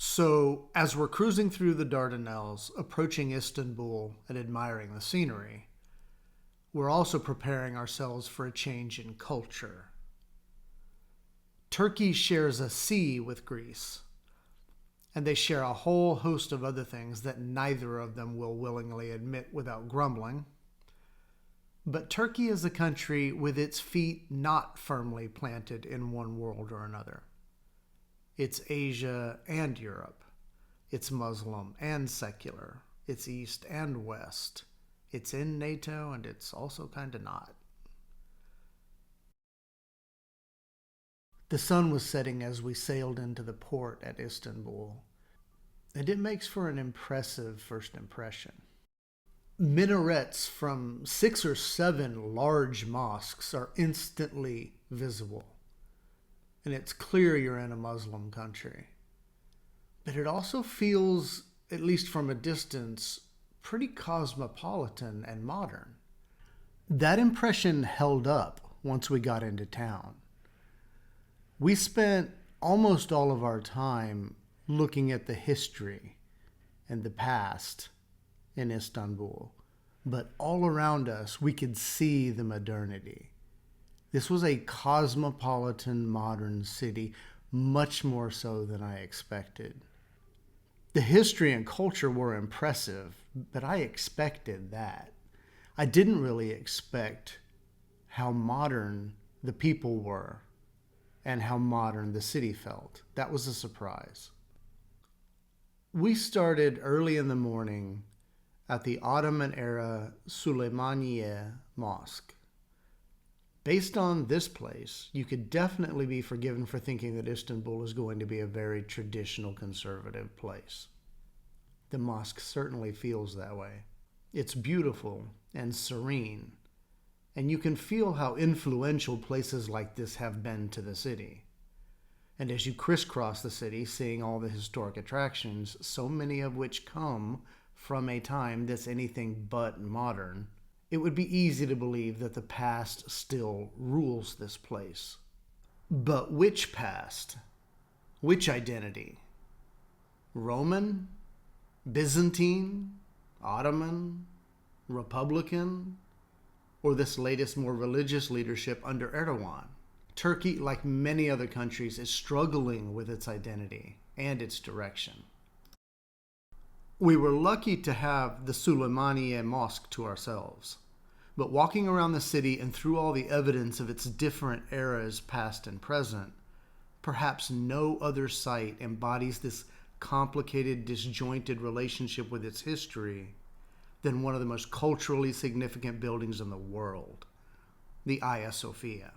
So, as we're cruising through the Dardanelles, approaching Istanbul and admiring the scenery, we're also preparing ourselves for a change in culture. Turkey shares a sea with Greece, and they share a whole host of other things that neither of them will willingly admit without grumbling. But Turkey is a country with its feet not firmly planted in one world or another. It's Asia and Europe. It's Muslim and secular. It's East and West. It's in NATO and it's also kind of not. The sun was setting as we sailed into the port at Istanbul, and it makes for an impressive first impression. Minarets from 6 or 7 large mosques are instantly visible, and it's clear you're in a Muslim country. But it also feels, at least from a distance, pretty cosmopolitan and modern. That impression held up once we got into town. We spent almost all of our time looking at the history and the past in Istanbul, but all around us we could see the modernity. This was a cosmopolitan modern city, much more so than I expected. The history and culture were impressive, but I expected that. I didn't really expect how modern the people were and how modern the city felt. That was a surprise. We started early in the morning at the Ottoman-era Süleymaniye Mosque. Based on this place, you could definitely be forgiven for thinking that Istanbul is going to be a very traditional conservative place. The mosque certainly feels that way. It's beautiful and serene, and you can feel how influential places like this have been to the city. And as you crisscross the city, seeing all the historic attractions, so many of which come from a time that's anything but modern, it would be easy to believe that the past still rules this place. But which past? Which identity? Roman? Byzantine? Ottoman? Republican? Or this latest more religious leadership under Erdogan? Turkey, like many other countries, is struggling with its identity and its direction. We were lucky to have the Süleymaniye Mosque to ourselves. But walking around the city and through all the evidence of its different eras, past and present, perhaps no other site embodies this complicated, disjointed relationship with its history than one of the most culturally significant buildings in the world, the Hagia Sophia.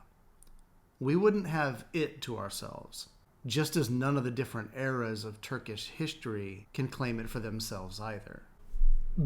We wouldn't have it to ourselves, just as none of the different eras of Turkish history can claim it for themselves either.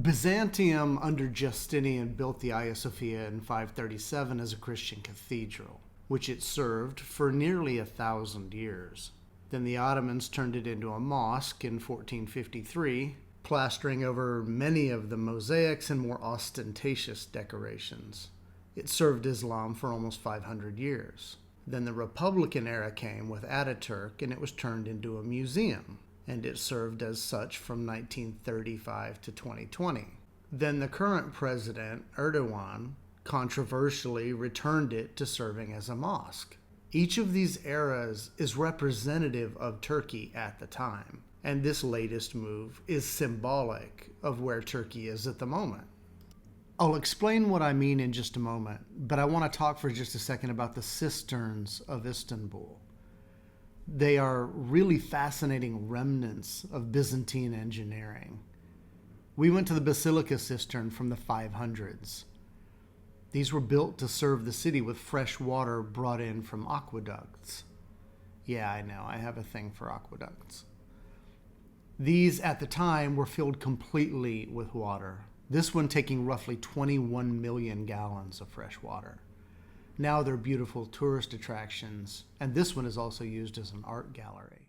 Byzantium under Justinian built the Hagia Sophia in 537 as a Christian cathedral, which it served for nearly 1,000 years. Then the Ottomans turned it into a mosque in 1453, plastering over many of the mosaics and more ostentatious decorations. It served Islam for almost 500 years. Then the Republican era came with Ataturk, and it was turned into a museum, and it served as such from 1935 to 2020. Then the current president, Erdogan, controversially returned it to serving as a mosque. Each of these eras is representative of Turkey at the time, and this latest move is symbolic of where Turkey is at the moment. I'll explain what I mean in just a moment, but I want to talk for just a second about the cisterns of Istanbul. They are really fascinating remnants of Byzantine engineering. We went to the Basilica cistern from the 500s. These were built to serve the city with fresh water brought in from aqueducts. Yeah, I know, I have a thing for aqueducts. These, at the time, were filled completely with water, this one taking roughly 21 million gallons of fresh water. Now they're beautiful tourist attractions, and this one is also used as an art gallery.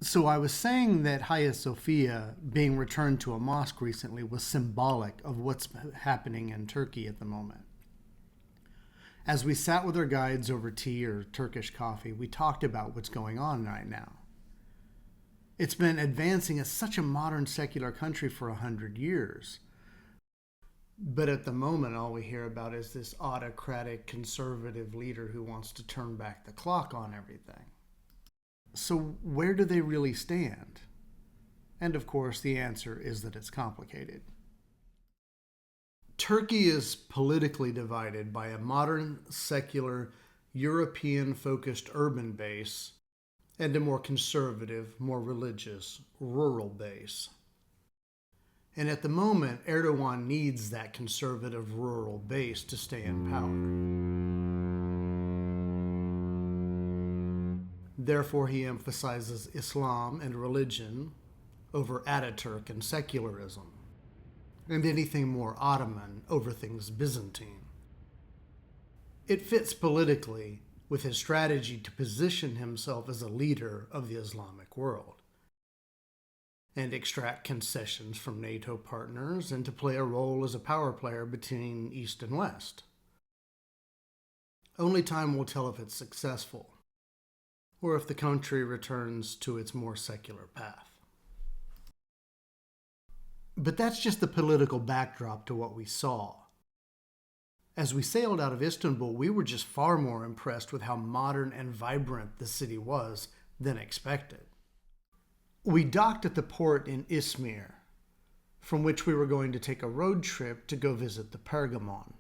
So I was saying that Hagia Sophia being returned to a mosque recently was symbolic of what's happening in Turkey at the moment. As we sat with our guides over tea or Turkish coffee, we talked about what's going on right now. It's been advancing as such a modern secular country for 100 years. But at the moment, all we hear about is this autocratic conservative leader who wants to turn back the clock on everything. So where do they really stand? And of course, the answer is that it's complicated. Turkey is politically divided by a modern, secular, European-focused urban base and a more conservative, more religious, rural base. And at the moment, Erdogan needs that conservative rural base to stay in power. Therefore, he emphasizes Islam and religion over Ataturk and secularism, and anything more Ottoman over things Byzantine. It fits politically with his strategy to position himself as a leader of the Islamic world and extract concessions from NATO partners and to play a role as a power player between East and West. Only time will tell if it's successful, or if the country returns to its more secular path. But that's just the political backdrop to what we saw. As we sailed out of Istanbul, we were just far more impressed with how modern and vibrant the city was than expected. We docked at the port in Izmir, from which we were going to take a road trip to go visit the Pergamon.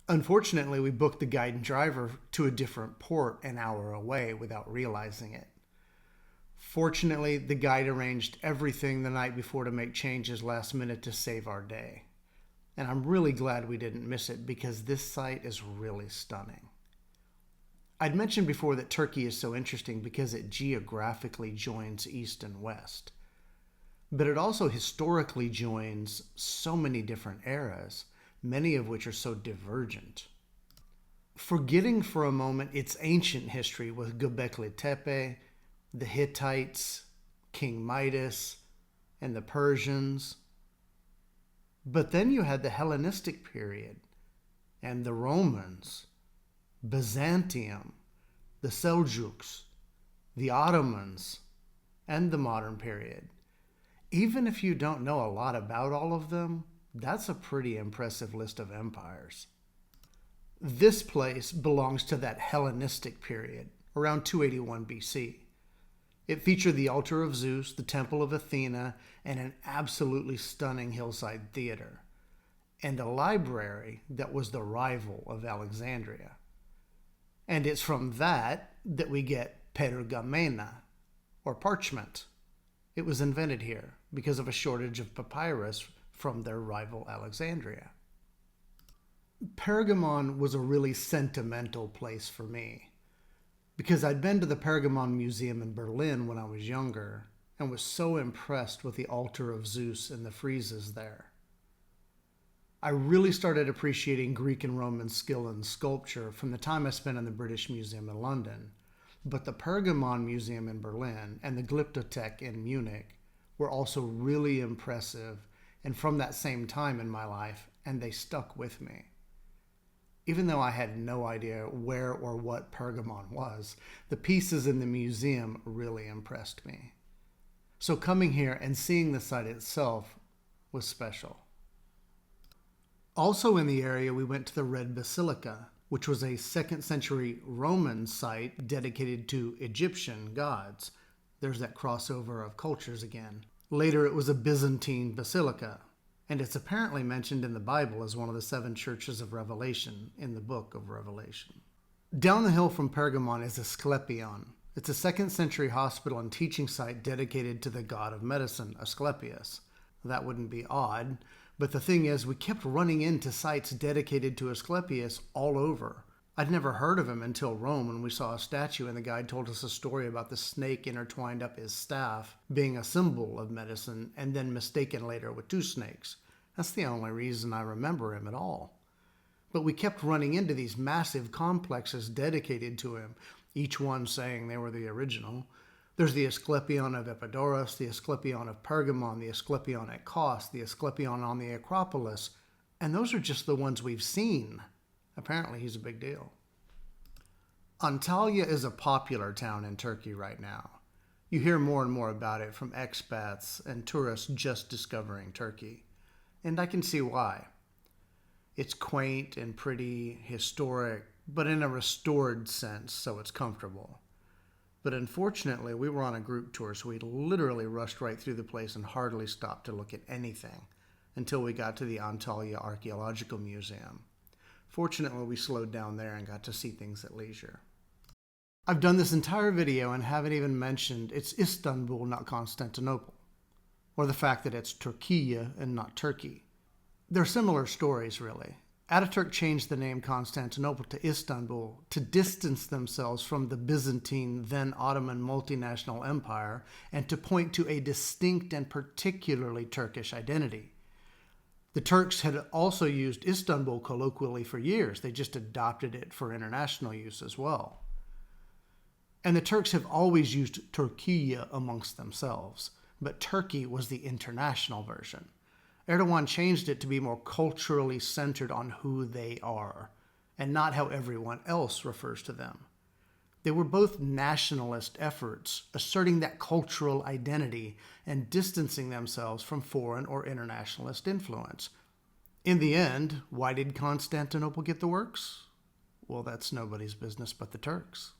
Unfortunately, we booked the guide and driver to a different port an hour away without realizing it. Fortunately, the guide arranged everything the night before to make changes last minute to save our day. And I'm really glad we didn't miss it because this site is really stunning. I'd mentioned before that Turkey is so interesting because it geographically joins East and West. But it also historically joins so many different eras, many of which are so divergent. Forgetting for a moment its ancient history with Göbekli Tepe, the Hittites, King Midas, and the Persians. But then you had the Hellenistic period, and the Romans, Byzantium, the Seljuks, the Ottomans, and the modern period. Even if you don't know a lot about all of them, that's a pretty impressive list of empires. This place belongs to that Hellenistic period, around 281 BC. It featured the altar of Zeus, the temple of Athena, and an absolutely stunning hillside theater, and a library that was the rival of Alexandria. And it's from that we get pergamena, or parchment. It was invented here because of a shortage of papyrus from their rival Alexandria. Pergamon was a really sentimental place for me, because I'd been to the Pergamon Museum in Berlin when I was younger and was so impressed with the altar of Zeus and the friezes there. I really started appreciating Greek and Roman skill in sculpture from the time I spent in the British Museum in London, but the Pergamon Museum in Berlin and the Glyptothek in Munich were also really impressive and from that same time in my life, and they stuck with me. Even though I had no idea where or what Pergamon was, the pieces in the museum really impressed me. So coming here and seeing the site itself was special. Also in the area, we went to the Red Basilica, which was a 2nd century Roman site dedicated to Egyptian gods. There's that crossover of cultures again. Later, it was a Byzantine basilica, and it's apparently mentioned in the Bible as one of the 7 churches of Revelation in the book of Revelation. Down the hill from Pergamon is Asclepion. It's a 2nd century hospital and teaching site dedicated to the god of medicine, Asclepius. That wouldn't be odd, but the thing is, we kept running into sites dedicated to Asclepius all over. I'd never heard of him until Rome when we saw a statue and the guide told us a story about the snake intertwined up his staff being a symbol of medicine and then mistaken later with 2 snakes. That's the only reason I remember him at all. But we kept running into these massive complexes dedicated to him, each one saying they were the original. There's the Asclepion of Epidaurus, the Asclepion of Pergamon, the Asclepion at Kos, the Asclepion on the Acropolis, and those are just the ones we've seen. Apparently he's a big deal. Antalya is a popular town in Turkey right now. You hear more and more about it from expats and tourists just discovering Turkey. And I can see why. It's quaint and pretty, historic, but in a restored sense, so it's comfortable. But unfortunately, we were on a group tour, so we literally rushed right through the place and hardly stopped to look at anything until we got to the Antalya Archaeological Museum. Fortunately, we slowed down there and got to see things at leisure. I've done this entire video and haven't even mentioned it's Istanbul, not Constantinople, or the fact that it's Turkiye and not Turkey. They're similar stories, really. Ataturk changed the name Constantinople to Istanbul to distance themselves from the Byzantine, then Ottoman multinational empire, and to point to a distinct and particularly Turkish identity. The Turks had also used Istanbul colloquially for years. They just adopted it for international use as well. And the Turks have always used Turkiye amongst themselves, but Turkey was the international version. Erdogan changed it to be more culturally centered on who they are, and not how everyone else refers to them. They were both nationalist efforts, asserting that cultural identity and distancing themselves from foreign or internationalist influence. In the end, why did Constantinople get the works? Well, that's nobody's business but the Turks.